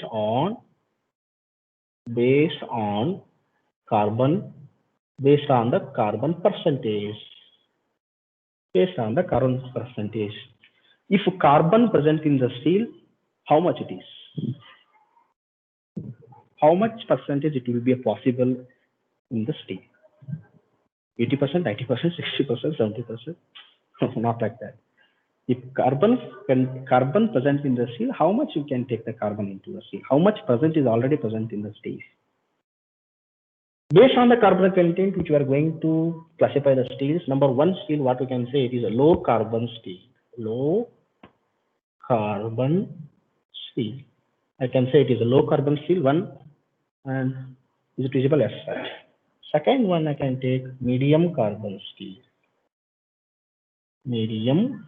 on carbon, based on the carbon percentage, based on the carbon percentage. If carbon present in the steel, how much it is? How much percentage it will be possible in the steel? 80%, 90%, 60%, 70%? Not like that. If carbon present in the steel, how much you can take the carbon into the steel? How much percent is already present in the steel? Based on the carbon content which we are going to classify the steels, number one steel, what we can say, it is a low carbon steel. Low carbon steel. I can say it is a low carbon steel one, and is visible as such. Second one, I can take medium carbon steel. Medium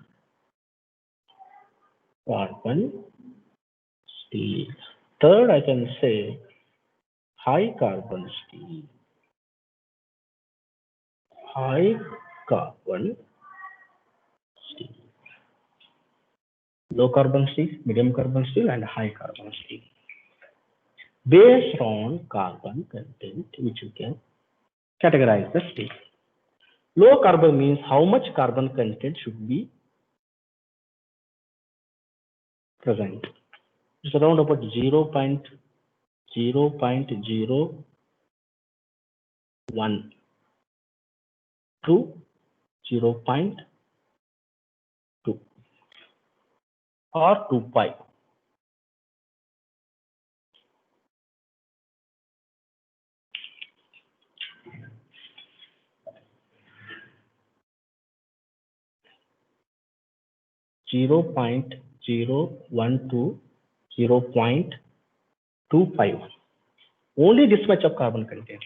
carbon steel. Third, I can say high carbon steel. High carbon steel. Low carbon steel, medium carbon steel, and high carbon steel. Based on carbon content, which you can categorize the steel. Low carbon means how much carbon content should be present. It's around about 0.01 to 0.2 or 2 pi. Zero point 0.01 to 0.25. Only this much of carbon content.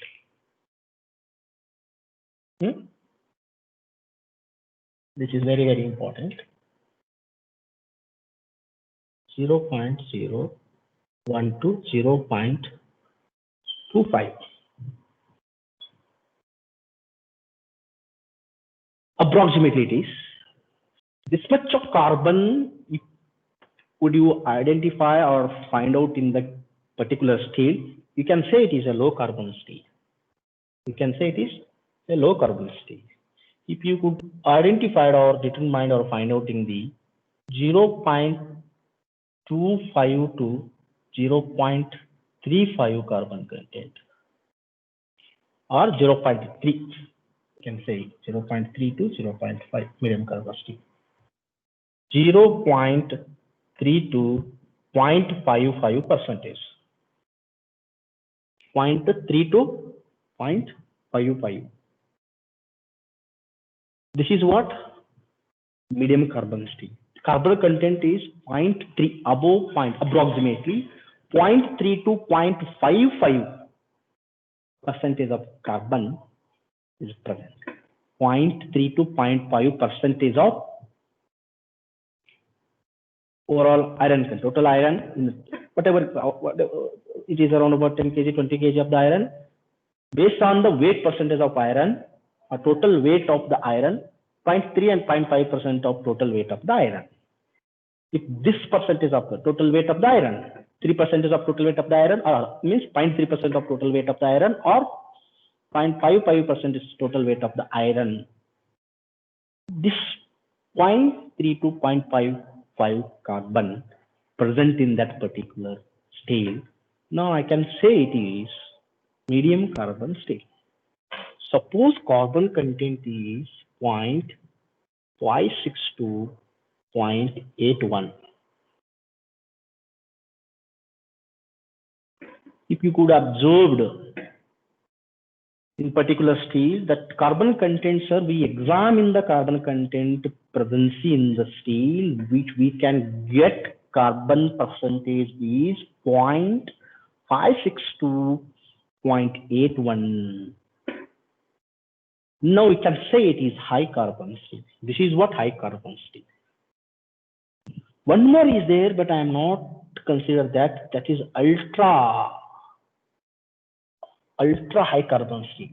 This is very, very important. 0.01 to 0.25. Approximately it is. This much of carbon, would you identify or find out in the particular steel? You can say it is a low carbon steel. You can say it is a low carbon steel. If you could identify or determine or find out in the 0.25 to 0.35 carbon content or 0.3, you can say 0.3 to 0.5 medium carbon steel. 0.3 to 0.55 percentage. 0.3 to 0.55. This is what? Medium carbon steel. Carbon content is 0.3, above point, approximately 0.3 to 0.55 percentage of carbon is present. 0.3 to 0.5 percentage of overall iron content. Total iron, whatever it is, around about 10 kg, 20 kg of the iron. Based on the weight percentage of iron, or total weight of the iron, 0.3 and 0.5% of total weight of the iron. If this percentage of the total weight of the iron, 3% of total weight of the iron, or means 0.3% of total weight of the iron, or 0.55% is total weight of the iron. This 0.3 to 0.55 carbon present in that particular steel. Now I can say it is medium carbon steel. Suppose carbon content is 0.56 to 0.81. If you could observe in particular steel that carbon content, sir, we examine the carbon content presence in the steel, which we can get carbon percentage is 0.56 to 0.81. Now we can say it is high carbon steel. This is what high carbon steel. One more is there, but I am not consider that. That is ultra high carbon steel.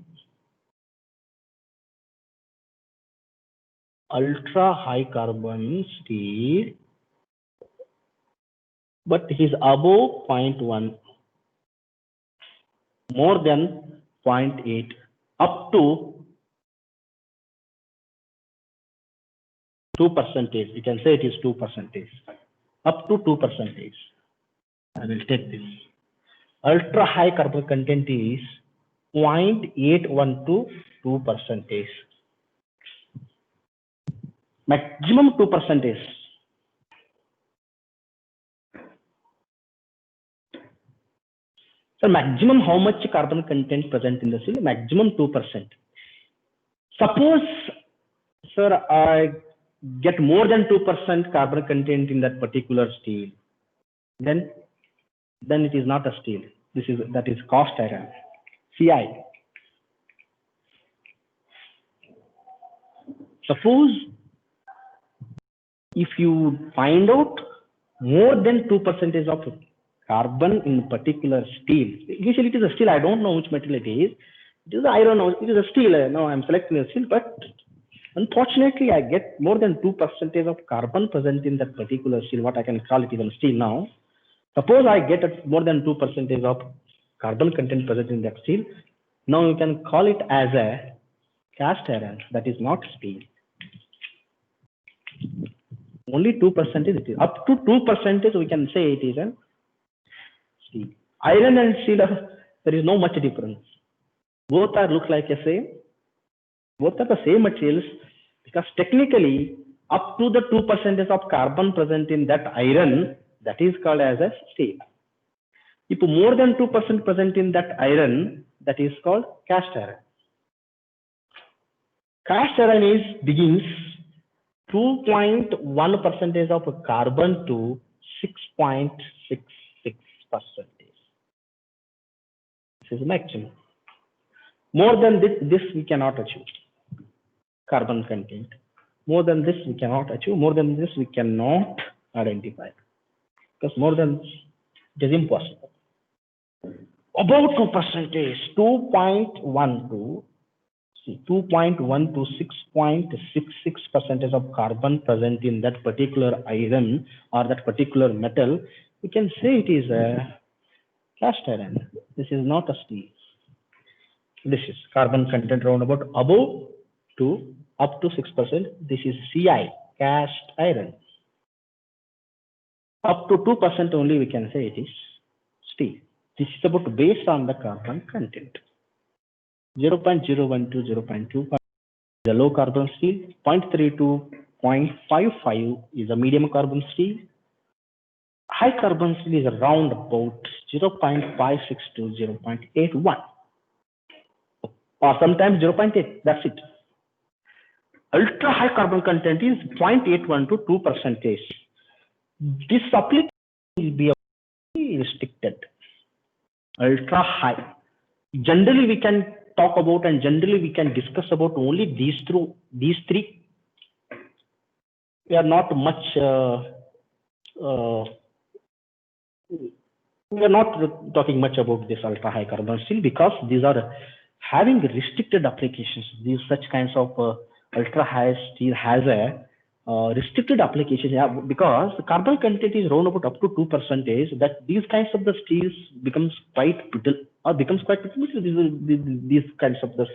Ultra high carbon steel but he's above 0.1, more than 0.8, up to 2%. You can say it is 2%, up to 2%. I will take this. Ultra high carbon content is 0.81 to 2%. Maximum 2%. So maximum how much carbon content present in the steel? Maximum 2%. Suppose, sir, I get more than 2% carbon content in that particular steel, then it is not a steel. That is cast iron, CI. Suppose if you find out more than 2% of carbon in particular steel, usually it is a steel. I don't know which material it is. It is iron. It is a steel. No, I'm selecting a steel, but unfortunately, I get more than 2% of carbon present in that particular steel. What I can call it even steel now. Suppose I get more than 2% of carbon content present in that steel. Now you can call it as a cast iron. That is not steel. Only 2% it is. Up to 2% we can say it is a steel. Iron and steel, there is no much difference. Both are look like a same. Both are the same materials, because technically up to the 2% of carbon present in that iron, that is called as a steel. If more than 2% present in that iron, that is called cast iron. Cast iron begins 2.1% of carbon to 6.66%. This is maximum. More than this we cannot achieve. Carbon content. More than this we cannot achieve. More than this we cannot identify. Because more than it is impossible. About 2%, 2.1 to 6.66% of carbon present in that particular iron or that particular metal, we can say it is a cast iron. This is not a steel. This is carbon content round about above to up to 6%. This is CI, cast iron. Up to 2% only we can say it is steel. This is about based on the carbon content. 0.012, 0.25 is a low carbon steel. 0.3 to 0.55 is a medium carbon steel. High carbon steel is around about 0.56 to 0.81. Or sometimes 0.8, that's it. Ultra high carbon content is 0.81 to 2%. This application will be restricted. Ultra high. Generally, we can talk about and generally we can discuss about only these three. We are not much. We are not talking much about this ultra high carbon steel because these are having restricted applications. These such kinds of ultra high steel has a restricted application, because the carbon content is around about up to 2%. That these kinds of the steels becomes quite brittle or becomes quite brittle. These kinds of the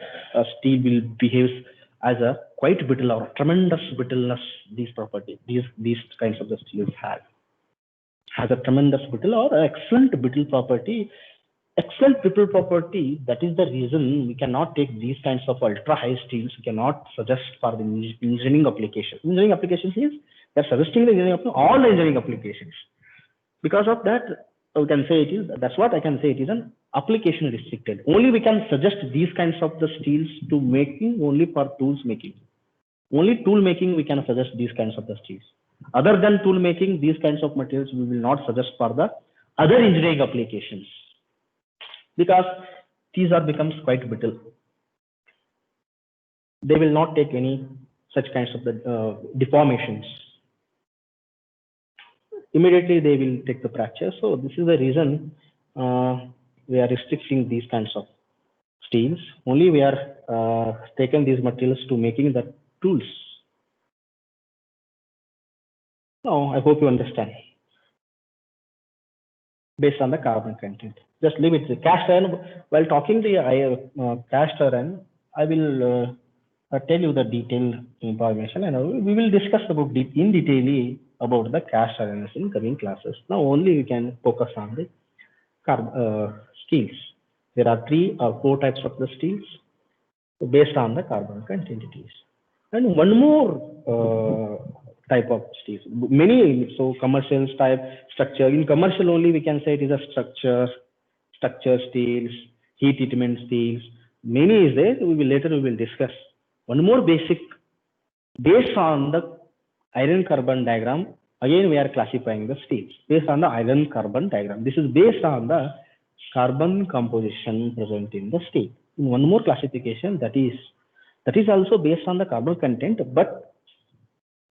steel will behave as a quite brittle or tremendous brittleness. These properties, these kinds of the steels has a tremendous brittle or excellent brittle property. Excellent brittle property. That is the reason we cannot take these kinds of ultra high steels. We cannot suggest for the engineering applications. Engineering applications is they are suggesting the engineering all the engineering applications. Because of that, we can say it is. That's what I can say. It is an application restricted. Only we can suggest these kinds of the steels to making only for tools making. Only tool making we can suggest these kinds of the steels. Other than tool making, these kinds of materials we will not suggest for the other engineering applications, because these are becomes quite brittle. They will not take any such kinds of the deformations. Immediately they will take the fracture. So this is the reason we are restricting these kinds of steels. Only we are taking these materials to making the tools. Now I hope you understand. based on the carbon content. Just leave it. Cast iron, while talking the cast iron, I will tell you the detailed information, and we will discuss about in detail about the cast iron in coming classes. Now only we can focus on the steels. There are 3 or 4 types of the steels based on the carbon content. And one more type of steels, many, so commercial type structure. In commercial only we can say it is a structure steels, heat treatment steels. Many is there. Later we will discuss. One more basic, based on the iron carbon diagram. Again we are classifying the steels based on the iron carbon diagram. This is based on the carbon composition present in the steel. One more classification, that is also based on the carbon content, but